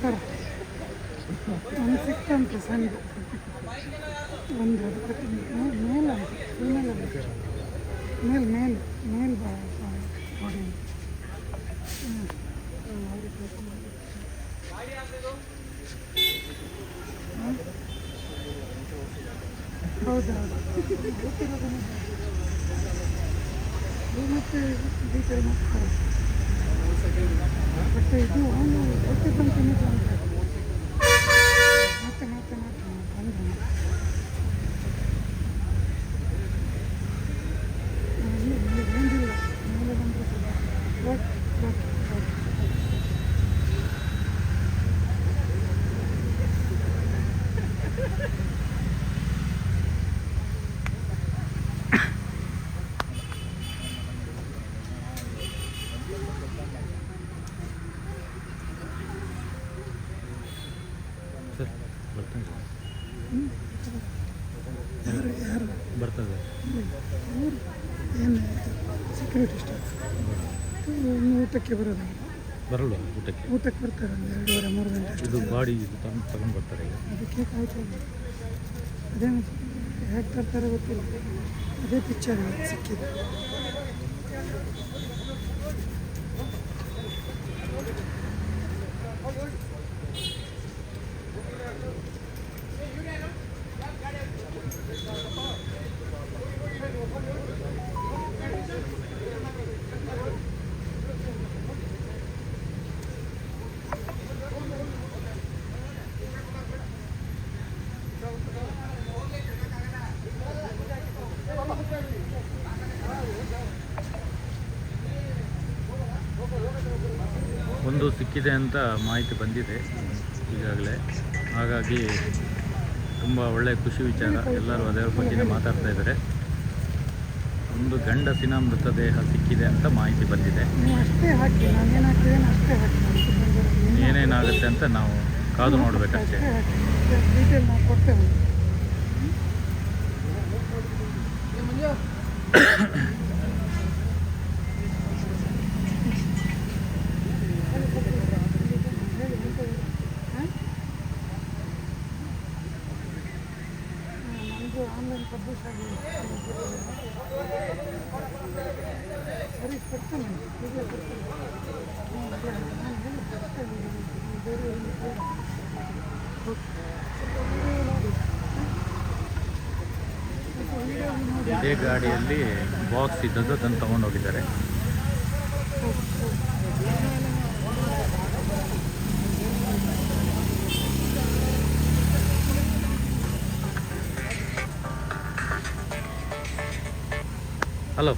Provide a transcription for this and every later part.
Sir ಒಂದು ಸಿಕ್ತಂತೆ ಸಂಜೆ ಒಂದು ಅದಕ್ಕೆ ಮೇಲೆ ಫೀಮೇಲ್ ಮೇಲ್ ಮೇಲ್ ಮೇಲ್ ಬಾಡಿ ಹೌದಾ ಮತ್ತೆ ಡೀಟೇಲ್ ಮಾಡ್ತಾರೆ ಬಟ್ ಇದು ಅವನು ಗೊತ್ತಿದ್ದಂತೆ ಮತ್ತೆ ಮತ್ತೆ ಮತ್ತೆ ಬಂದು ಏನಿಲ್ಲ ಮೇಲೆ ಬಂದರೆ ಯಾರು ಬರ್ತದೆ ಏನು ಸೆಕ್ಯೂರಿಟಿ ಸ್ಟಾಫ್ ಊಟಕ್ಕೆ ಬರೋದು ಬರಲ್ಲ ಊಟಕ್ಕೆ ಬರ್ತಾರೆ ಒಂದು 2:30-3 ಗಂಟೆ ಇದು ಬಾಡಿ ತಗೊಂಡು ಬರ್ತಾರೆ ಅದಕ್ಕೆ ಕಾಯ್ತಾರೆ ಅದೇನು ಹೇಗೆ ತರ್ತಾರೆ ಗೊತ್ತಿಲ್ಲ ಅದೇ ಪಿಕ್ಚರ್ ಸಿಕ್ಕಿದೆ ಒಂದು ಸಿಕ್ಕಿದೆ ಅಂತ ಮಾಹಿತಿ ಬಂದಿದೆ ಈಗಾಗಲೇ. ಹಾಗಾಗಿ ತುಂಬ ಒಳ್ಳೆಯ ಖುಷಿ ವಿಚಾರ. ಎಲ್ಲರೂ ಅದರ ಬಗ್ಗೆನೇ ಮಾತಾಡ್ತಾ ಇದ್ದಾರೆ. ಒಂದು ಗಂಡಸಿನ ಮೃತದೇಹ ಸಿಕ್ಕಿದೆ ಅಂತ ಮಾಹಿತಿ ಬಂದಿದೆ. ಏನೇನಾಗುತ್ತೆ ಅಂತ ನಾವು ಕಾದು ನೋಡಬೇಕಷ್ಟೇ. ಆನ್ಲೈನ್ ಪಬ್ಲಿಷ್ ಆಗಿದೆ ಸರಿ ಕೊಡ್ತೇನೆ ಇದೇ ಗಾಡಿಯಲ್ಲಿ ಬಾಕ್ಸ್ ಇದ್ದದ್ದು ಅದನ್ನು ತೊಗೊಂಡೋಗಿದ್ದಾರೆ. ಹಲೋ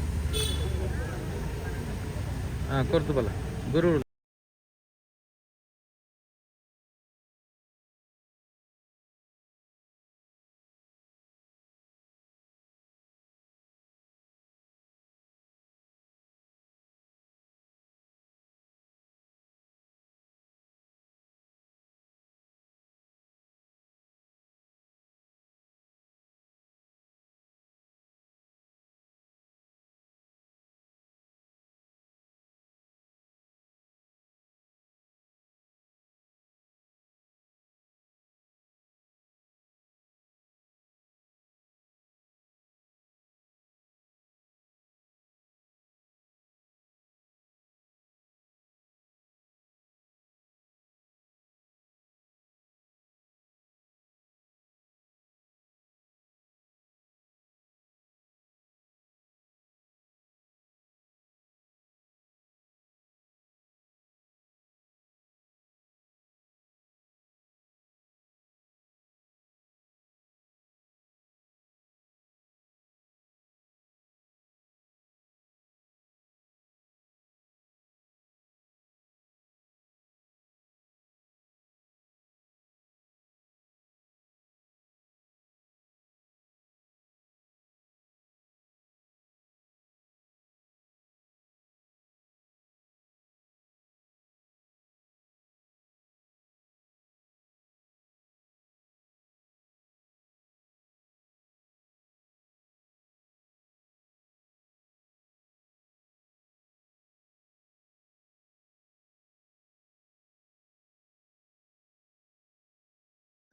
ಹಾಂ ಕೊರ್ತು ಬಲ ಗುರು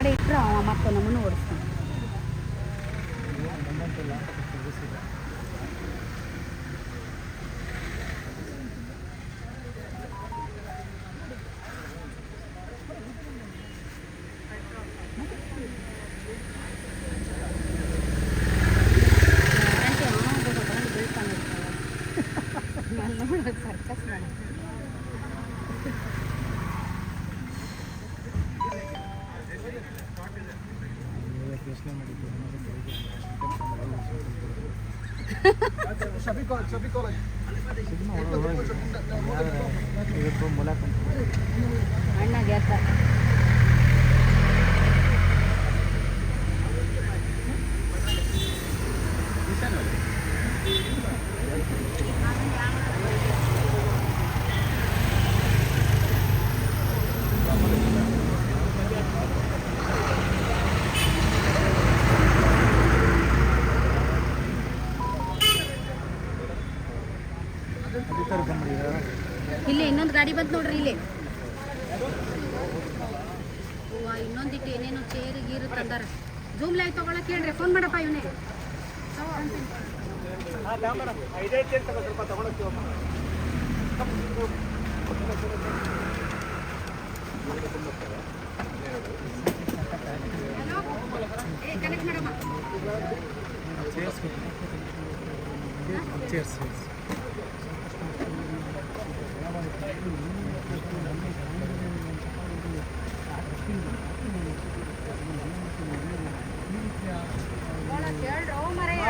ಕಡೆ ಇಟ್ಟರೆ ಅವ ಮತ್ತೆ ನಮ್ಮನ್ನು ಓಡಿಸ್ತಾನೆ. ಸರ್ಕಸ್ ಮಾಡಿ ಪ್ರಶ್ನೆ ಮಾಡಿದ್ದು ಅಣ್ಣ ಗ್ಯಾಸ ಇಲ್ಲಿ ಇನ್ನೊಂದು ಗಾಡಿ ಬಂತು ನೋಡ್ರಿ ಇಲ್ಲಿ. ಇನ್ನೊಂದಿಟ್ಟು ಏನೇನೋ ಚೇರ್ ಗೀರು ತಂದಾರ. ಜೂಮ್ ಲೈಟ್ ತಗೊಳಕ್ ಹೇಳ್ರಿ, ಫೋನ್ ಮಾಡಪ್ಪ ಇವನೇ. ಕನೆಕ್ಟ್ ಮಾಡಮ್ಮ. ಚೇರ್ಸ್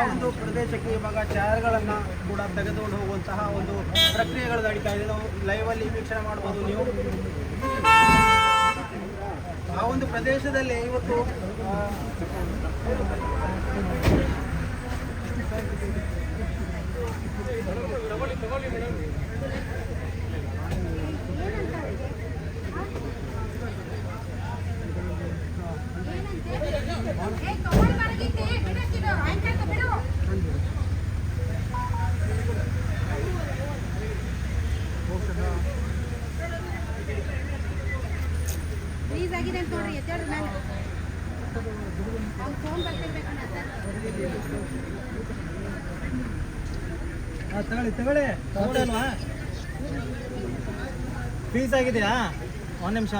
ಒಂದು ಪ್ರದೇಶಕ್ಕೆ ಇವಾಗ ಚೇರ್ಗಳನ್ನು ಕೂಡ ತೆಗೆದುಕೊಂಡು ಹೋಗುವಂತಹ ಒಂದು ಪ್ರಕ್ರಿಯೆಗಳು ನಡೀತಾ ಇದೆ. ನಾವು ಲೈವಲ್ಲಿ ವೀಕ್ಷಣೆ ಮಾಡ್ಬೋದು ನೀವು. ಆ ಒಂದು ಪ್ರದೇಶದಲ್ಲಿ ಇವತ್ತು ಪ್ಲೀಸ್ ಆಗಿದೆ ಅಂತ ನೋಡ್ರಿ, ಎತ್ತೇಳ್ರಿ ಮೇಲೆ. ಅವ್ನು ಫೋನ್ ಬರ್ತಿರ್ಬೇಕಣ್ಣ. ತಗೊಳ್ಳಿ ತಗೊಳ್ಳಲ್ವಾ? ಫೀಸ್ ಆಗಿದೆಯಾ? ಒಂದು ನಿಮಿಷ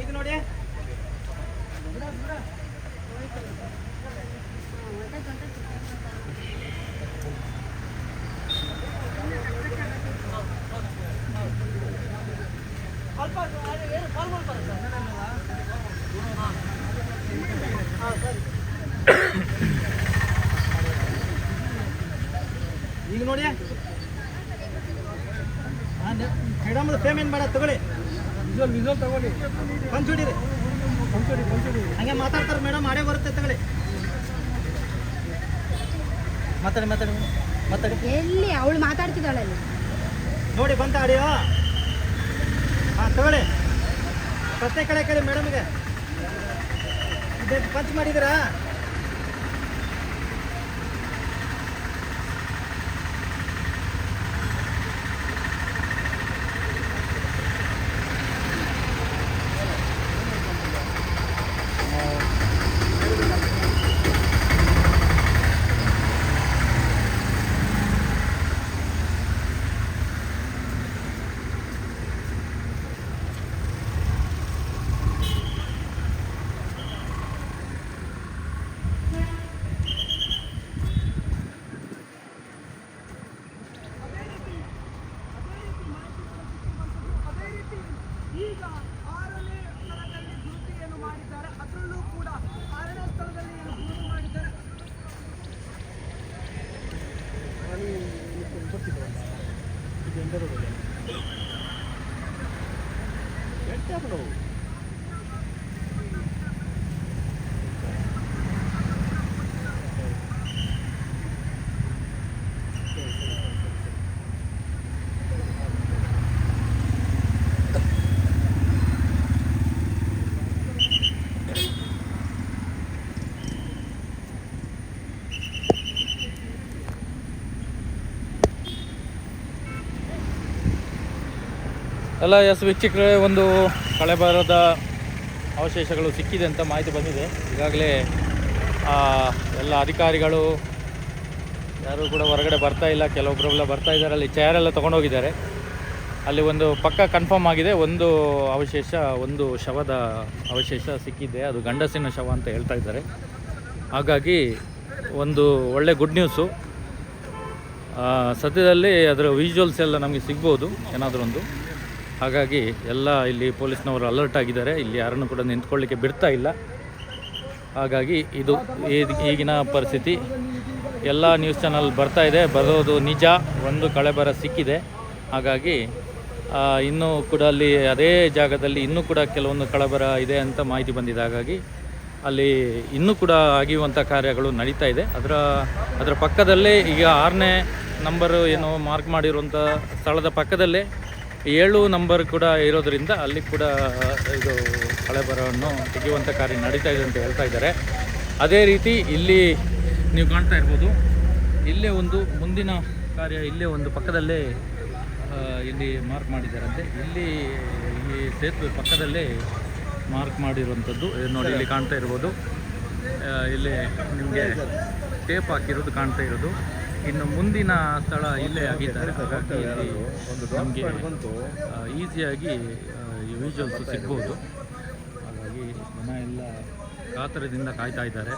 ಈಗ ನೋಡಿ. ಈಗ ನೋಡಿ ಮೇಡಮ್ ಪೇಮೆಂಟ್ ಮಾಡ ತಗೊಳ್ಳಿ. ವಿಜುವಲ್ ತಗೊಳ್ಳಿ. ಪಂಚುಡಿರಿ ಹಂಗೆ ಮಾತಾಡ್ತಾರೆ ಮೇಡಮ್. ಆಡೇ ಬರುತ್ತೆ ತಗೊಳ್ಳಿ. ಮಾತಾಡಿ ಎಲ್ಲಿ ಅವಳು ಮಾತಾಡ್ತಿದ್ದಾಳಲ್ಲಿ ನೋಡಿ ಬಂತ ಆಡಿಯೋ. ಹಾಂ ತಗೊಳ್ಳಿ. ಪ್ರತ್ಯೇಕ ಕಡೆ ಕೇಳಿ ಮೇಡಮ್ಗೆ. ಪಂಚ್ ಮಾಡಿದ್ದೀರಾ? ಎಲ್ಲ ವೀಕ್ಷಕರೇ, ಒಂದು ಕಳೆಬರದ ಅವಶೇಷಗಳು ಸಿಕ್ಕಿದೆ ಅಂತ ಮಾಹಿತಿ ಬಂದಿದೆ. ಈಗಾಗಲೇ ಎಲ್ಲ ಅಧಿಕಾರಿಗಳು ಯಾರೂ ಕೂಡ ಹೊರಗಡೆ ಬರ್ತಾ ಇಲ್ಲ, ಕೆಲವೊಬ್ಬರೆಲ್ಲ ಬರ್ತಾ ಇದ್ದಾರೆ. ಅಲ್ಲಿ ಚೇರೆಲ್ಲ ತೊಗೊಂಡೋಗಿದ್ದಾರೆ. ಅಲ್ಲಿ ಒಂದು ಪಕ್ಕ ಕನ್ಫರ್ಮ್ ಆಗಿದೆ, ಒಂದು ಅವಶೇಷ, ಒಂದು ಶವದ ಅವಶೇಷ ಸಿಕ್ಕಿದೆ. ಅದು ಗಂಡಸಿನ ಶವ ಅಂತ ಹೇಳ್ತಾ ಇದ್ದಾರೆ. ಹಾಗಾಗಿ ಒಂದು ಒಳ್ಳೆ ಗುಡ್ ನ್ಯೂಸು. ಸದ್ಯದಲ್ಲಿ ಅದರ ವಿಜುವಲ್ಸ್ ಎಲ್ಲ ನಮಗೆ ಸಿಗ್ಬೋದು ಏನಾದರೂ ಒಂದು. ಹಾಗಾಗಿ ಎಲ್ಲ ಇಲ್ಲಿ ಪೊಲೀಸ್ನವರು ಅಲರ್ಟ್ ಆಗಿದ್ದಾರೆ. ಇಲ್ಲಿ ಯಾರನ್ನು ಕೂಡ ನಿಂತ್ಕೊಳ್ಳಿಕ್ಕೆ ಬಿಡ್ತಾ ಇಲ್ಲ. ಹಾಗಾಗಿ ಇದು ಈಗಿನ ಪರಿಸ್ಥಿತಿ. ಎಲ್ಲ ನ್ಯೂಸ್ ಚಾನಲ್ ಬರ್ತಾ ಇದೆ, ಬರೋದು ನಿಜ. ಒಂದು ಕಳೆಬರ ಸಿಕ್ಕಿದೆ. ಹಾಗಾಗಿ ಇನ್ನೂ ಕೂಡ ಅಲ್ಲಿ ಅದೇ ಜಾಗದಲ್ಲಿ ಇನ್ನೂ ಕೂಡ ಕೆಲವೊಂದು ಕಳೆಬರ ಇದೆ ಅಂತ ಮಾಹಿತಿ ಬಂದಿದೆ. ಹಾಗಾಗಿ ಅಲ್ಲಿ ಇನ್ನೂ ಕೂಡ ಆಗಿರುವಂಥ ಕಾರ್ಯಗಳು ನಡೀತಾ ಇದೆ. ಅದರ ಪಕ್ಕದಲ್ಲೇ ಈಗ 6ನೇ ನಂಬರು ಏನು ಮಾರ್ಕ್ ಮಾಡಿರುವಂಥ ಸ್ಥಳದ ಪಕ್ಕದಲ್ಲೇ 7 ನಂಬರ್ ಕೂಡ ಇರೋದರಿಂದ ಅಲ್ಲಿ ಕೂಡ ಇದು ಕಳೆಬರವನ್ನು ತೆಗೆಯುವಂಥ ಕಾರ್ಯ ನಡೀತಾ ಇದೆ ಅಂತ ಹೇಳ್ತಾ ಇದ್ದಾರೆ. ಅದೇ ರೀತಿ ಇಲ್ಲಿ ನೀವು ಕಾಣ್ತಾ ಇರ್ಬೋದು, ಇಲ್ಲೇ ಒಂದು ಮುಂದಿನ ಕಾರ್ಯ, ಇಲ್ಲೇ ಒಂದು ಪಕ್ಕದಲ್ಲೇ ಇಲ್ಲಿ ಮಾರ್ಕ್ ಮಾಡಿದ್ದಾರಂತೆ. ಇಲ್ಲಿ ಈ ಸೇತುವೆ ಪಕ್ಕದಲ್ಲೇ ಮಾರ್ಕ್ ಮಾಡಿರುವಂಥದ್ದು ನೋಡಿ, ಇಲ್ಲಿ ಕಾಣ್ತಾ ಇರ್ಬೋದು. ಇಲ್ಲಿ ನಿಮಗೆ ಟೇಪ್ ಹಾಕಿರೋದು ಕಾಣ್ತಾ ಇರೋದು. ಇನ್ನು ಮುಂದಿನ ಸ್ಥಳ ಇಲ್ಲೇ ಆಗಿದ್ದಾರೆ. ಹಾಗಾಗಿ ಇಲ್ಲಿ ನಮಗೆ ಈಸಿಯಾಗಿ ಈ ವಿಜುವಲ್ಸು ಸಿಗ್ಬೋದು. ಹಾಗಾಗಿ ಜನ ಎಲ್ಲ ಕಾತರದಿಂದ ಕಾಯ್ತಾ ಇದ್ದಾರೆ.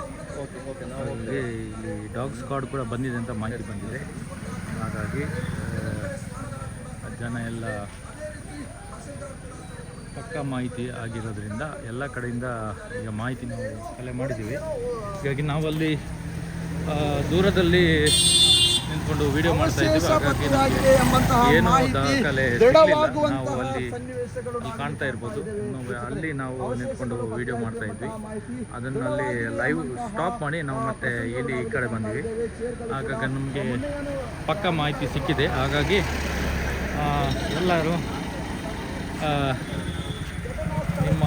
ಹಾಗಾಗಿ ಇಲ್ಲಿ ಡಾಗ್ ಸ್ಕ್ವಾಡ್ ಕೂಡ ಬಂದಿದೆ ಅಂತ ಮಾಹಿತಿ ಬಂದಿದೆ. ಹಾಗಾಗಿ ಜನ ಎಲ್ಲ ಪಕ್ಕಾ ಮಾಹಿತಿ ಆಗಿರೋದ್ರಿಂದ ಎಲ್ಲ ಕಡೆಯಿಂದ ಈಗ ಮಾಹಿತಿ ನಾವು ಕಲೆ ಮಾಡಿದ್ದೀವಿ. ಹೀಗಾಗಿ ನಾವಲ್ಲಿ ದೂರದಲ್ಲಿ ನಿಂತ್ಕೊಂಡು ವಿಡಿಯೋ ಮಾಡ್ತಾ ಇದ್ದೀವಿ. ಹಾಗಾಗಿ ಏನೋ ದಾಖಲೆ ಸಿಗಲಿಲ್ಲ. ನಾವು ಅಲ್ಲಿ ಕಾಣ್ತಾ ಇರ್ಬೋದು, ಅಲ್ಲಿ ನಾವು ನಿಂತ್ಕೊಂಡು ವಿಡಿಯೋ ಮಾಡ್ತಾ ಇದ್ವಿ. ಅದನ್ನು ಅಲ್ಲಿ ಲೈವ್ ಸ್ಟಾಪ್ ಮಾಡಿ ನಾವು ಮತ್ತೆ ಇಲ್ಲಿ ಈ ಕಡೆ ಬಂದ್ವಿ. ಹಾಗಾಗಿ ನಮಗೆ ಪಕ್ಕಾ ಮಾಹಿತಿ ಸಿಕ್ಕಿದೆ. ಹಾಗಾಗಿ ಎಲ್ಲರೂ ನಿಮ್ಮ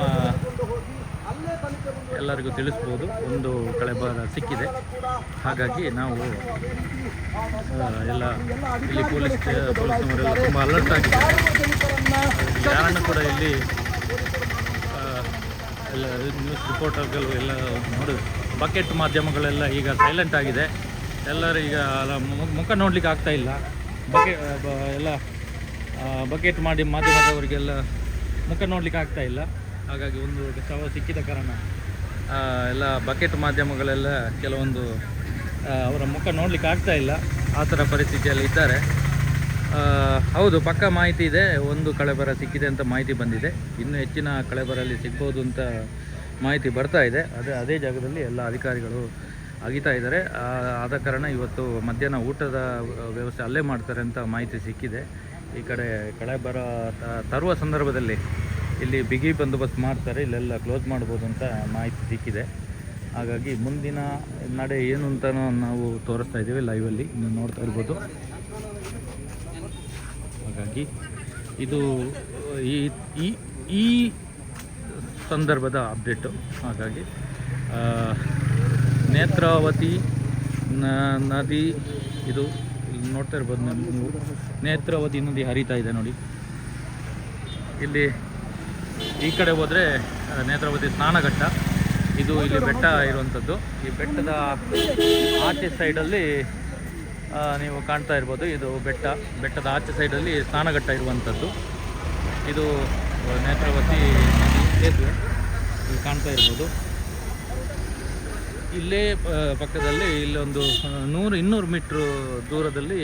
ಎಲ್ಲರಿಗೂ ತಿಳಿಸ್ಬೋದು, ಒಂದು ಕಳೆಬರ ಸಿಕ್ಕಿದೆ. ಹಾಗಾಗಿ ನಾವು ಎಲ್ಲ ಇಲ್ಲಿ ಪೊಲೀಸ್ನವರೆಲ್ಲ ತುಂಬ ಅಲರ್ಟ್ ಆಗಿದ್ದಾರೆ. ಯಾರನ್ನು ಕೂಡ ಇಲ್ಲಿ ಎಲ್ಲ ನ್ಯೂಸ್ ರಿಪೋರ್ಟರ್ಗಳು ಎಲ್ಲ ನೋಡಿ, ಬಕೆಟ್ ಮಾಧ್ಯಮಗಳೆಲ್ಲ ಈಗ ಸೈಲೆಂಟ್ ಆಗಿದೆ. ಎಲ್ಲರೂ ಈಗ ಮುಖ ನೋಡಲಿಕ್ಕೆ ಆಗ್ತಾ ಇಲ್ಲ. ಎಲ್ಲ ಬಕೆಟ್ ಮಾಡಿ ಮಾಧ್ಯಮದವರಿಗೆಲ್ಲ ಮುಖ ನೋಡಲಿಕ್ಕೆ ಆಗ್ತಾ ಇಲ್ಲ. ಹಾಗಾಗಿ ಒಂದು ಶವ ಸಿಕ್ಕಿದ ಕಾರಣ ಎಲ್ಲ ಬಕೆಟ್ ಮಾಧ್ಯಮಗಳೆಲ್ಲ ಕೆಲವೊಂದು ಅವರ ಮುಖ ನೋಡಲಿಕ್ಕೆ ಆಗ್ತಾ ಇಲ್ಲ. ಆ ಥರ ಪರಿಸ್ಥಿತಿಯಲ್ಲಿ ಇದ್ದಾರೆ. ಹೌದು, ಪಕ್ಕಾ ಮಾಹಿತಿ ಇದೆ, ಒಂದು ಕಳೆಬರ ಸಿಕ್ಕಿದೆ ಅಂತ ಮಾಹಿತಿ ಬಂದಿದೆ. ಇನ್ನೂ ಹೆಚ್ಚಿನ ಕಳೆಬರಲ್ಲಿ ಸಿಗ್ಬೋದು ಅಂತ ಮಾಹಿತಿ ಬರ್ತಾ ಇದೆ. ಅದೇ ಜಾಗದಲ್ಲಿ ಎಲ್ಲ ಅಧಿಕಾರಿಗಳು ಅಗಿತಾ ಇದ್ದಾರೆ. ಆದ ಕಾರಣ ಇವತ್ತು ಮಧ್ಯಾಹ್ನ ಊಟದ ವ್ಯವಸ್ಥೆ ಅಲ್ಲೇ ಮಾಡ್ತಾರೆ ಅಂತ ಮಾಹಿತಿ ಸಿಕ್ಕಿದೆ. ಈ ಕಡೆ ಕಳೆಬರ ತರುವ ಸಂದರ್ಭದಲ್ಲಿ ಇಲ್ಲಿ ಬಿಗಿ ಬಂದೋಬಸ್ತ್ ಮಾಡ್ತಾರೆ, ಇಲ್ಲೆಲ್ಲ ಕ್ಲೋಸ್ ಮಾಡ್ಬೋದು ಅಂತ ಮಾಹಿತಿ ಸಿಕ್ಕಿದೆ. ಹಾಗಾಗಿ ಮುಂದಿನ ನಡೆ ಏನು ಅಂತ ನಾವು ತೋರಿಸ್ತಾ ಇದ್ದೀವಿ ಲೈವಲ್ಲಿ, ನೀವು ನೋಡ್ತಾ ಇರ್ಬೋದು. ಹಾಗಾಗಿ ಇದು ಈ ಸಂದರ್ಭದ ಅಪ್ಡೇಟು. ಹಾಗಾಗಿ ನೇತ್ರಾವತಿ ನದಿ, ಇದು ಇಲ್ಲಿ ನೋಡ್ತಾ ಇರ್ಬೋದು ನೀವು, ನೇತ್ರಾವತಿ ನದಿ ಹರಿತಾ ಇದೆ ನೋಡಿ. ಇಲ್ಲಿ ಈ ಕಡೆ ಹೋದರೆ ನೇತ್ರಾವತಿ ಸ್ನಾನಘಟ್ಟ, ಇದು ಇಲ್ಲಿ ಬೆಟ್ಟ ಇರುವಂಥದ್ದು. ಈ ಬೆಟ್ಟದ ಆಚೆ ಸೈಡಲ್ಲಿ ನೀವು ಕಾಣ್ತಾ ಇರ್ಬೋದು, ಇದು ಬೆಟ್ಟದ ಆಚೆ ಸೈಡಲ್ಲಿ ಸ್ನಾನಘಟ್ಟ ಇರುವಂಥದ್ದು. ಇದು ನೇತ್ರಾವತಿ ಸೇತುವೆ ಇಲ್ಲಿ ಕಾಣ್ತಾ ಇರ್ಬೋದು. ಇಲ್ಲೇ ಪಕ್ಕದಲ್ಲಿ ಇಲ್ಲೊಂದು 100-200 ಮೀಟ್ರ್ ದೂರದಲ್ಲಿ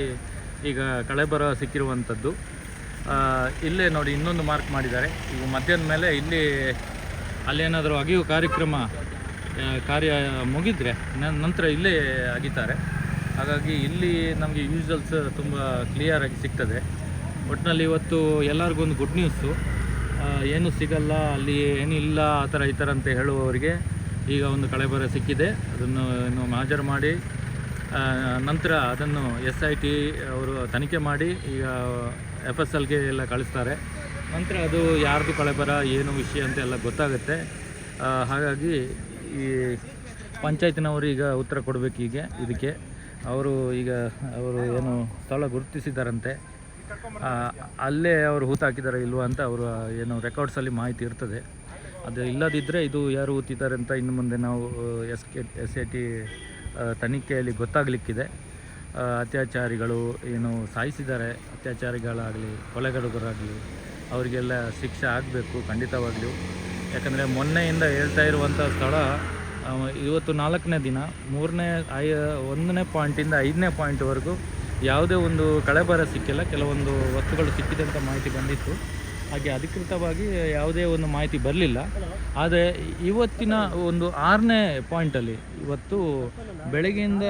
ಈಗ ಕಳೆಬರ ಸಿಕ್ಕಿರುವಂಥದ್ದು. ಇಲ್ಲೇ ನೋಡಿ ಇನ್ನೊಂದು ಮಾರ್ಕ್ ಮಾಡಿದ್ದಾರೆ. ಈಗ ಮಧ್ಯಾಹ್ನ ಮೇಲೆ ಇಲ್ಲಿ ಅಲ್ಲೇನಾದರೂ ಅಗಿಯುವ ಕಾರ್ಯ ಮುಗಿದರೆ ನಂತರ ಇಲ್ಲೇ ಅಗಿತಾರೆ. ಹಾಗಾಗಿ ಇಲ್ಲಿ ನಮಗೆ ವಿಜುವಲ್ಸ್ ತುಂಬ ಕ್ಲಿಯರಾಗಿ ಸಿಗ್ತದೆ. ಒಟ್ಟಿನಲ್ಲಿ ಇವತ್ತು ಎಲ್ಲರಿಗೂ ಒಂದು ಗುಡ್ ನ್ಯೂಸು. ಏನೂ ಸಿಗಲ್ಲ, ಅಲ್ಲಿ ಏನಿಲ್ಲ, ಆ ಥರ ಈ ಥರ ಅಂತ ಹೇಳುವವರಿಗೆ ಈಗ ಒಂದು ಕಳೆಬರ ಸಿಕ್ಕಿದೆ. ಅದನ್ನು ಇನ್ನು ಹಾಜರು ಮಾಡಿ ನಂತರ ಅದನ್ನು SIT ಅವರು ತನಿಖೆ ಮಾಡಿ ಈಗ FSLಗೆ ಎಲ್ಲ ಕಳಿಸ್ತಾರೆ. ನಂತರ ಅದು ಯಾರ್ದು ಕಳೆಬರ, ಏನು ವಿಷಯ ಅಂತ ಎಲ್ಲ ಗೊತ್ತಾಗುತ್ತೆ. ಹಾಗಾಗಿ ಈ ಪಂಚಾಯತಿನವರು ಈಗ ಉತ್ತರ ಕೊಡಬೇಕು. ಇದಕ್ಕೆ ಅವರು ಏನು ಸ್ಥಳ ಗುರುತಿಸಿದ್ದಾರಂತೆ. ಅಲ್ಲೇ ಅವರು ಹೂತಾಕಿದ್ದಾರೆ ಇಲ್ವಾ ಅಂತ ಅವರು ಏನು ರೆಕಾರ್ಡ್ಸಲ್ಲಿ ಮಾಹಿತಿ ಇರ್ತದೆ. ಅದು ಇಲ್ಲದಿದ್ದರೆ ಇದು ಯಾರು ಹೂತಿದ್ದಾರೆ ಅಂತ ಇನ್ನು ಮುಂದೆ ನಾವು SIT ತನಿಖೆಯಲ್ಲಿ ಗೊತ್ತಾಗಲಿಕ್ಕಿದೆ. ಅತ್ಯಾಚಾರಿಗಳು ಏನು ಸಾಯಿಸಿದ್ದಾರೆ, ಅತ್ಯಾಚಾರಿಗಳಾಗಲಿ ಕೊಲೆಗಡುಗರಾಗಲಿ ಅವರಿಗೆಲ್ಲ ಶಿಕ್ಷೆ ಆಗಬೇಕು ಖಂಡಿತವಾಗಲೂ. ಯಾಕಂದರೆ ಮೊನ್ನೆಯಿಂದ ಹೇಳ್ತಾ ಇರುವಂಥ ಸ್ಥಳ ಇವತ್ತು 4ನೇ ದಿನ, 1ನೇ ಪಾಯಿಂಟಿಂದ 5ನೇ ಪಾಯಿಂಟ್ವರೆಗೂ ಯಾವುದೇ ಒಂದು ಕಳೆಬರ ಸಿಕ್ಕಿಲ್ಲ. ಕೆಲವೊಂದು ವಸ್ತುಗಳು ಸಿಕ್ಕಿದೆ ಅಂತ ಮಾಹಿತಿ ಬಂದಿತ್ತು. ಹಾಗೆ ಅಧಿಕೃತವಾಗಿ ಯಾವುದೇ ಒಂದು ಮಾಹಿತಿ ಬರಲಿಲ್ಲ. ಆದರೆ ಇವತ್ತಿನ ಒಂದು 6ನೇ ಪಾಯಿಂಟಲ್ಲಿ ಇವತ್ತು ಬೆಳಗ್ಗೆಯಿಂದ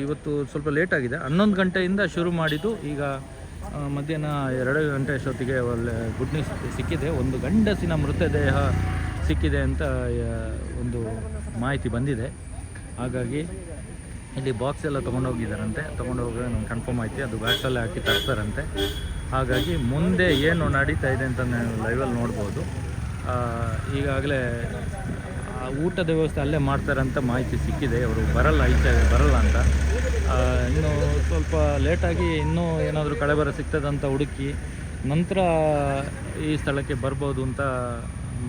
ಇವತ್ತು ಸ್ವಲ್ಪ ಲೇಟಾಗಿದೆ, 11 ಗಂಟೆಯಿಂದ ಶುರು ಮಾಡಿದ್ದು. ಈಗ ಮಧ್ಯಾಹ್ನ 2 ಗಂಟೆ ಅಷ್ಟೊತ್ತಿಗೆ ಒಳ್ಳೆ ಗುಡ್ ನ್ಯೂಸ್ ಸಿಕ್ಕಿದೆ. ಒಂದು ಗಂಡಸಿನ ಮೃತದೇಹ ಸಿಕ್ಕಿದೆ ಅಂತ ಒಂದು ಮಾಹಿತಿ ಬಂದಿದೆ. ಹಾಗಾಗಿ ಇಲ್ಲಿ ಬಾಕ್ಸ್ ಎಲ್ಲ ತೊಗೊಂಡೋಗಿದ್ದಾರಂತೆ. ತೊಗೊಂಡೋಗಿ ನಂಗೆ ಕನ್ಫರ್ಮ್ ಆಯ್ತು, ಅದು ಬ್ಯಾಗ್ಸಲ್ಲೇ ಹಾಕಿ ತರ್ತಾರಂತೆ. ಹಾಗಾಗಿ ಮುಂದೆ ಏನು ನಡೀತಾ ಇದೆ ಅಂತ ನೀವು ಲೈವಲ್ಲಿ ನೋಡ್ಬೋದು. ಈಗಾಗಲೇ ಊಟದ ವ್ಯವಸ್ಥೆ ಅಲ್ಲೇ ಮಾಡ್ತಾರಂತ ಮಾಹಿತಿ ಸಿಕ್ಕಿದೆ. ಅವರು ಈಚೆ ಬರಲ್ಲ ಅಂತ. ಇನ್ನು ಸ್ವಲ್ಪ ಲೇಟಾಗಿ ಇನ್ನೂ ಏನಾದರೂ ಕಳೆಬರ ಸಿಗ್ತದಂತ ಹುಡುಕಿ ನಂತರ ಈ ಸ್ಥಳಕ್ಕೆ ಬರ್ಬೋದು ಅಂತ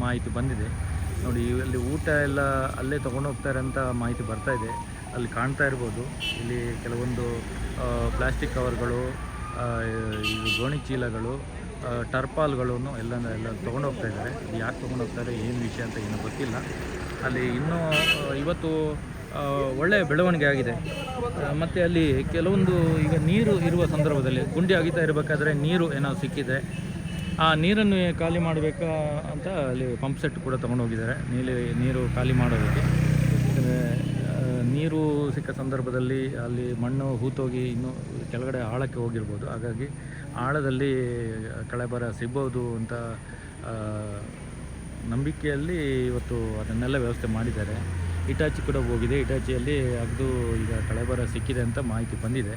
ಮಾಹಿತಿ ಬಂದಿದೆ. ನೋಡಿ, ಅಲ್ಲಿ ಊಟ ಎಲ್ಲ ಅಲ್ಲೇ ತೊಗೊಂಡೋಗ್ತಾರೆ ಅಂತ ಮಾಹಿತಿ ಬರ್ತಾ ಇದೆ. ಅಲ್ಲಿ ಕಾಣ್ತಾ ಇರ್ಬೋದು, ಇಲ್ಲಿ ಕೆಲವೊಂದು ಪ್ಲಾಸ್ಟಿಕ್ ಕವರ್ಗಳು, ಗೋಣಿ ಚೀಲಗಳು, ಟರ್ಪಾಲ್ಗಳನ್ನು ಎಲ್ಲ ತೊಗೊಂಡೋಗ್ತಾ ಇದ್ದಾರೆ. ಯಾಕೆ ತೊಗೊಂಡೋಗ್ತಾರೆ, ಏನು ವಿಷಯ ಅಂತ ಏನೂ ಗೊತ್ತಿಲ್ಲ. ಅಲ್ಲಿ ಇನ್ನೂ ಇವತ್ತು ಒಳ್ಳೆಯ ಬೆಳವಣಿಗೆ ಆಗಿದೆ. ಮತ್ತು ಅಲ್ಲಿ ಕೆಲವೊಂದು ಈಗ ನೀರು ಇರುವ ಸಂದರ್ಭದಲ್ಲಿ ಗುಂಡಿ ಅಗಿತಾ ಇರಬೇಕಾದ್ರೆ ನೀರು ಏನೋ ಸಿಕ್ಕಿದೆ. ಆ ನೀರನ್ನು ಖಾಲಿ ಮಾಡಬೇಕಾ ಅಂತ ಅಲ್ಲಿ ಪಂಪ್ ಸೆಟ್ ಕೂಡ ತೊಗೊಂಡೋಗಿದ್ದಾರೆ ನೀರು ಖಾಲಿ ಮಾಡೋದಕ್ಕೆ. ನೀರು ಸಿಕ್ಕ ಸಂದರ್ಭದಲ್ಲಿ ಅಲ್ಲಿ ಮಣ್ಣು ಹೂತೋಗಿ ಇನ್ನೂ ಕೆಳಗಡೆ ಆಳಕ್ಕೆ ಹೋಗಿರ್ಬೋದು. ಹಾಗಾಗಿ ಆಳದಲ್ಲಿ ಕಳೆಬರ ಸಿಗ್ಬೋದು ಅಂತ ನಂಬಿಕೆಯಲ್ಲಿ ಇವತ್ತು ಅದನ್ನೆಲ್ಲ ವ್ಯವಸ್ಥೆ ಮಾಡಿದ್ದಾರೆ. ಇಟಾಚಿ ಕೂಡ ಹೋಗಿದೆ, ಇಟಾಚಿಯಲ್ಲಿ ಅಗ್ದು ಈಗ ಕಳೆಬರ ಸಿಕ್ಕಿದೆ ಅಂತ ಮಾಹಿತಿ ಬಂದಿದೆ.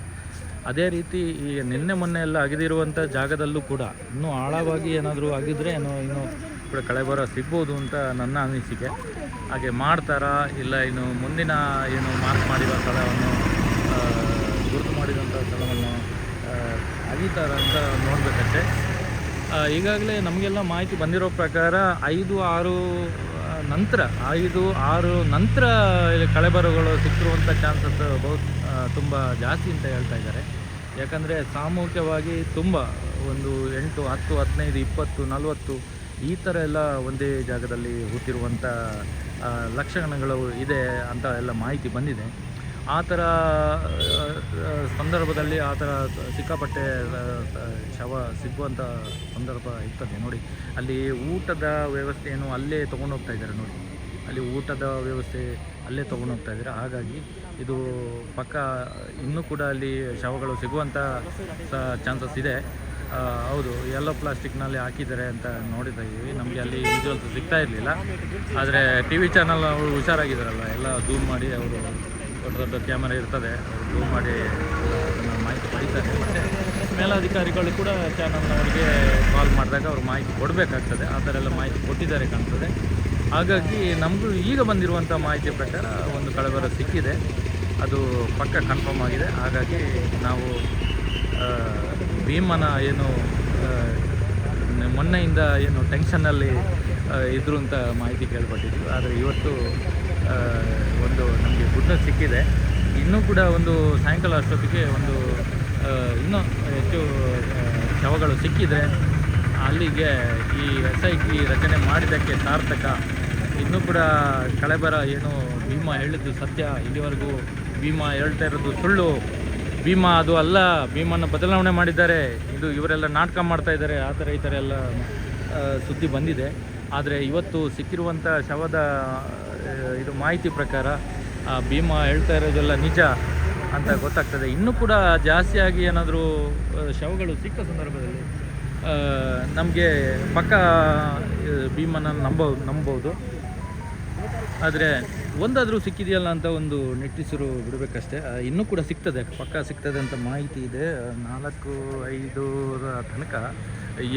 ಅದೇ ರೀತಿ ಈಗ ಮೊನ್ನೆ ಎಲ್ಲ ಅಗೆದಿರುವಂಥ ಜಾಗದಲ್ಲೂ ಕೂಡ ಇನ್ನೂ ಆಳವಾಗಿ ಏನಾದರೂ ಆಗಿದ್ರೆ ಇನ್ನೂ ಕೂಡ ಕಳೆಬರ ಸಿಗ್ಬೋದು ಅಂತ ನನ್ನ ಅನಿಸಿಕೆ. ಹಾಗೆ ಮಾಡ್ತಾರಾ ಇಲ್ಲ ಇನ್ನು ಮುಂದಿನ ಏನು ಮಾರ್ಕ್ ಮಾಡಿರೋ ಸ್ಥಳವನ್ನು ಗುರುತು ಮಾಡಿದಂಥ ಸ್ಥಳವನ್ನು ಅಗಿತಾರ ಅಂತ ನೋಡಬೇಕಷ್ಟೆ. ಈಗಾಗಲೇ ನಮಗೆಲ್ಲ ಮಾಹಿತಿ ಬಂದಿರೋ ಪ್ರಕಾರ 5-6 ನಂತರ ಕಳೆಬರಗಳು ಸಿಕ್ಕಿರುವಂಥ ಚಾನ್ಸಸ್ ತುಂಬ ಜಾಸ್ತಿ ಅಂತ ಹೇಳ್ತಾ ಇದ್ದಾರೆ. ಯಾಕಂದರೆ ಸಾಮೂಹಿಕವಾಗಿ ತುಂಬ ಒಂದು 8, 10, 15, 20, 40 ಈ ಥರ ಎಲ್ಲ ಒಂದೇ ಜಾಗದಲ್ಲಿ ಹೂತಿರುವಂಥ ಲಕ್ಷಣಗಳು ಇದೆ ಅಂತ ಎಲ್ಲ ಮಾಹಿತಿ ಬಂದಿದೆ. ಆ ಥರ ಸಂದರ್ಭದಲ್ಲಿ ಆ ಥರ ಸಿಕ್ಕಾಪಟ್ಟೆ ಶವ ಸಿಗುವಂಥ ಸಂದರ್ಭ ಇರ್ತದೆ. ನೋಡಿ, ಅಲ್ಲಿ ಊಟದ ವ್ಯವಸ್ಥೆಯನ್ನು ಅಲ್ಲೇ ತೊಗೊಂಡೋಗ್ತಾ ಇದ್ದಾರೆ. ನೋಡಿ, ಅಲ್ಲಿ ಊಟದ ವ್ಯವಸ್ಥೆ ಅಲ್ಲೇ ತೊಗೊಂಡೋಗ್ತಾ ಇದ್ದಾರೆ. ಹಾಗಾಗಿ ಇದು ಪಕ್ಕ ಇನ್ನೂ ಕೂಡ ಅಲ್ಲಿ ಶವಗಳು ಸಿಗುವಂಥ ಚಾನ್ಸಸ್ ಇದೆ. ಹೌದು, ಎಲ್ಲೋ ಪ್ಲಾಸ್ಟಿಕ್ನಲ್ಲಿ ಹಾಕಿದ್ದಾರೆ ಅಂತ ನೋಡಿತಾ ಇದ್ದೀವಿ. ನಮಗೆ ಅಲ್ಲಿ ವಿಜುವಲ್ಸ್ ಸಿಗ್ತಾ ಇರಲಿಲ್ಲ. ಆದರೆ TV ಚಾನಲ್ ಅವರು ಹುಷಾರಾಗಿದ್ದಾರಲ್ಲ, ಎಲ್ಲ ಝೂಮ್ ಮಾಡಿ ಅವರು ದೊಡ್ಡ ಕ್ಯಾಮರಾ ಇರ್ತದೆ, ಅವರು ಝೂಮ್ ಮಾಡಿ ಅದನ್ನು ಮಾಹಿತಿ ಪಡಿತಾರೆ. ಮತ್ತು ಮೇಲಾಧಿಕಾರಿಗಳು ಕೂಡ ಚಾನಲ್ನವರಿಗೆ ಕಾಲ್ ಮಾಡಿದಾಗ ಅವರು ಮಾಹಿತಿ ಕೊಡಬೇಕಾಗ್ತದೆ. ಆ ಥರ ಎಲ್ಲ ಮಾಹಿತಿ ಕೊಟ್ಟಿದ್ದಾರೆ ಕಾಣ್ತದೆ. ಹಾಗಾಗಿ ನಮಗೂ ಈಗ ಬಂದಿರುವಂಥ ಮಾಹಿತಿ ಪ್ರಕಾರ ಒಂದು ಕಳೆಬರ ಸಿಕ್ಕಿದೆ, ಅದು ಪಕ್ಕ ಕನ್ಫರ್ಮ್ ಆಗಿದೆ. ಹಾಗಾಗಿ ನಾವು ಭೀಮನ ಏನು ಮೊನ್ನೆಯಿಂದ ಏನು ಟೆನ್ಷನ್ನಲ್ಲಿ ಇದ್ರು ಅಂತ ಮಾಹಿತಿ ಕೇಳ್ಪಟ್ಟಿದ್ವಿ. ಆದರೆ ಇವತ್ತು ಒಂದು ನಮಗೆ ಗುಡ್ ನ್ಯೂಸ್ ಸಿಕ್ಕಿದೆ. ಇನ್ನೂ ಕೂಡ ಒಂದು ಸಾಯಂಕಾಲ ಅಷ್ಟೊತ್ತಿಗೆ ಇನ್ನೂ ಹೆಚ್ಚು ಶವಗಳು ಸಿಕ್ಕಿದರೆ ಅಲ್ಲಿಗೆ ಈ SIT ರಚನೆ ಮಾಡಿದ್ದಕ್ಕೆ ಸಾರ್ಥಕ. ಇನ್ನೂ ಕೂಡ ಕಳೆಬರ ಏನು ಭೀಮ ಹೇಳಿದ್ದು ಸತ್ಯ, ಇಲ್ಲಿವರೆಗೂ ಭೀಮ ಹೇಳ್ತಾ ಇರೋದು ಸುಳ್ಳು, ಭೀಮ ಅದು ಅಲ್ಲ, ಭೀಮನ ಬದಲಾವಣೆ ಮಾಡಿದ್ದಾರೆ, ಇವರೆಲ್ಲ ನಾಟಕ ಮಾಡ್ತಾ ಇದ್ದಾರೆ, ಆ ಥರ ಈ ಥರ ಎಲ್ಲ ಸುದ್ದಿ ಬಂದಿದೆ. ಆದರೆ ಇವತ್ತು ಸಿಕ್ಕಿರುವಂಥ ಶವದ ಇದು ಮಾಹಿತಿ ಪ್ರಕಾರ ಭೀಮ ಹೇಳ್ತಾ ಇರೋದೆಲ್ಲ ನಿಜ ಅಂತ ಗೊತ್ತಾಗ್ತದೆ. ಇನ್ನೂ ಕೂಡ ಜಾಸ್ತಿಯಾಗಿ ಏನಾದರೂ ಶವಗಳು ಸಿಕ್ಕ ಸಂದರ್ಭದಲ್ಲಿ ನಮಗೆ ಪಕ್ಕ ಭೀಮನ ನಂಬೋದು. ಆದರೆ ಒಂದಾದರೂ ಸಿಕ್ಕಿದೆಯಲ್ಲ ಅಂತ ಒಂದು ನಿಟ್ಟುಸಿರು ಬಿಡಬೇಕಷ್ಟೇ. ಇನ್ನೂ ಕೂಡ ಸಿಗ್ತದೆ, ಪಕ್ಕ ಸಿಗ್ತದೆ ಅಂತ ಮಾಹಿತಿ ಇದೆ. 4-5 ತನಕ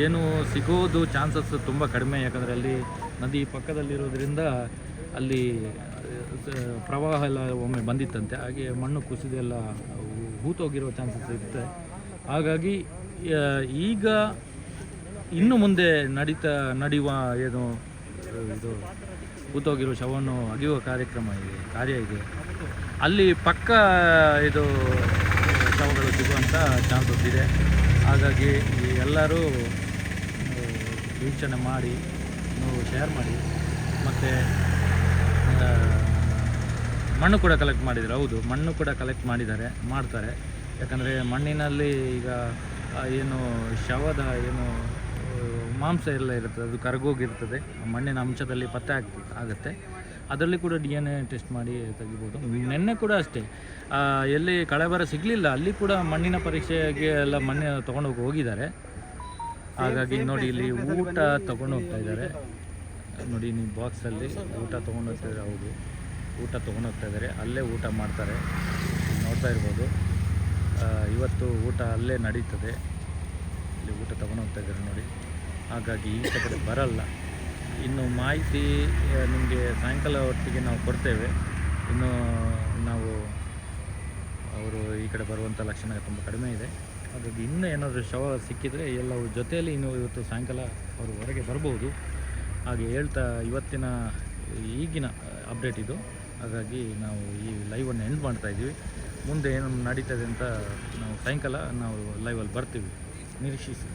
ಏನು ಸಿಗೋದು ಚಾನ್ಸಸ್ ತುಂಬ ಕಡಿಮೆ. ಯಾಕಂದರೆ ಅಲ್ಲಿ ನದಿ ಪಕ್ಕದಲ್ಲಿರೋದ್ರಿಂದ ಅಲ್ಲಿ ಪ್ರವಾಹ ಎಲ್ಲ ಒಮ್ಮೆ ಬಂದಿತ್ತಂತೆ. ಹಾಗೆ ಮಣ್ಣು ಕುಸಿದೆಲ್ಲ ಹೂತೋಗಿರೋ ಚಾನ್ಸಸ್ ಇರುತ್ತೆ. ಹಾಗಾಗಿ ಈಗ ಇನ್ನು ಮುಂದೆ ನಡೆಯುವ ಏನು ಇದು ಕೂತೋಗಿರೋ ಶವವನ್ನು ಅಗೆಯುವ ಕಾರ್ಯ ಇದೆ ಅಲ್ಲಿ ಪಕ್ಕ ಇದು ಶವಗಳು ಸಿಗುವಂಥ ಚಾನ್ಸಸ್ ಇದೆ. ಹಾಗಾಗಿ ಎಲ್ಲರೂ ವೀಕ್ಷಣೆ ಮಾಡಿ ನೀವು ಶೇರ್ ಮಾಡಿ. ಮತ್ತು ಮಣ್ಣು ಕೂಡ ಕಲೆಕ್ಟ್ ಮಾಡಿದ್ದಾರೆ. ಹೌದು, ಮಣ್ಣು ಕೂಡ ಕಲೆಕ್ಟ್ ಮಾಡ್ತಾರೆ. ಯಾಕಂದರೆ ಮಣ್ಣಿನಲ್ಲಿ ಈಗ ಏನು ಶವದ ಏನು ಮಾಂಸ ಎಲ್ಲ ಇರ್ತದೆ ಅದು ಕರಗೋಗಿರ್ತದೆ, ಮಣ್ಣಿನ ಅಂಶದಲ್ಲಿ ಪತ್ತೆ ಆಗುತ್ತೆ. ಅದರಲ್ಲಿ ಕೂಡ DNA ಟೆಸ್ಟ್ ಮಾಡಿ ತೆಗಿಬೋದು. ನಿನ್ನೆ ಕೂಡ ಅಷ್ಟೇ, ಎಲ್ಲಿ ಕಳೇಬರ ಸಿಗಲಿಲ್ಲ ಅಲ್ಲಿ ಕೂಡ ಮಣ್ಣಿನ ಪರೀಕ್ಷೆಗೆ ಎಲ್ಲ ಮಣ್ಣು ತೊಗೊಂಡು ಹೋಗಿದ್ದಾರೆ. ಹಾಗಾಗಿ ನೋಡಿ ಇಲ್ಲಿ ಊಟ ತೊಗೊಂಡು ಹೋಗ್ತಾ ಇದ್ದಾರೆ. ನೋಡಿ ನೀವು ಬಾಕ್ಸಲ್ಲಿ ಊಟ ತೊಗೊಂಡು ಹೋಗ್ತಾಯಿದ್ದಾರೆ. ಹೌದು, ಊಟ ತೊಗೊಂಡು ಹೋಗ್ತಾ ಇದ್ದಾರೆ. ಅಲ್ಲೇ ಊಟ ಮಾಡ್ತಾರೆ, ನೋಡ್ತಾ ಇರ್ಬೋದು. ಇವತ್ತು ಊಟ ಅಲ್ಲೇ ನಡೀತದೆ. ಇಲ್ಲಿ ಊಟ ತೊಗೊಂಡು ಹೋಗ್ತಾ ಇದ್ದಾರೆ ನೋಡಿ. ಹಾಗಾಗಿ ಈ ಕಡೆ ಬರಲ್ಲ. ಇನ್ನು ಮಾಹಿತಿ ನಿಮಗೆ ಸಾಯಂಕಾಲ ಹೊತ್ತಿಗೆ ನಾವು ಕೊಡ್ತೇವೆ. ಇನ್ನು ನಾವು ಅವರು ಈ ಕಡೆ ಬರುವಂಥ ಲಕ್ಷಣ ತುಂಬ ಕಡಿಮೆ ಇದೆ. ಹಾಗಾಗಿ ಇನ್ನೂ ಏನಾದರೂ ಶವ ಸಿಕ್ಕಿದರೆ ಎಲ್ಲವೂ ಜೊತೆಯಲ್ಲಿ ಇನ್ನು ಇವತ್ತು ಸಾಯಂಕಾಲ ಅವರು ಹೊರಗೆ ಬರ್ಬೋದು. ಹಾಗೆ ಹೇಳ್ತಾ ಈಗಿನ ಅಪ್ಡೇಟ್ ಇದು. ಹಾಗಾಗಿ ನಾವು ಈ ಲೈವನ್ನು ಎಂಡ್ ಮಾಡ್ತಾಯಿದ್ದೀವಿ. ಮುಂದೆ ಏನು ನಡೀತದೆ ಅಂತ ನಾವು ಸಾಯಂಕಾಲ ನಾವು ಲೈವಲ್ಲಿ ಬರ್ತೀವಿ, ನಿರೀಕ್ಷಿಸಿ.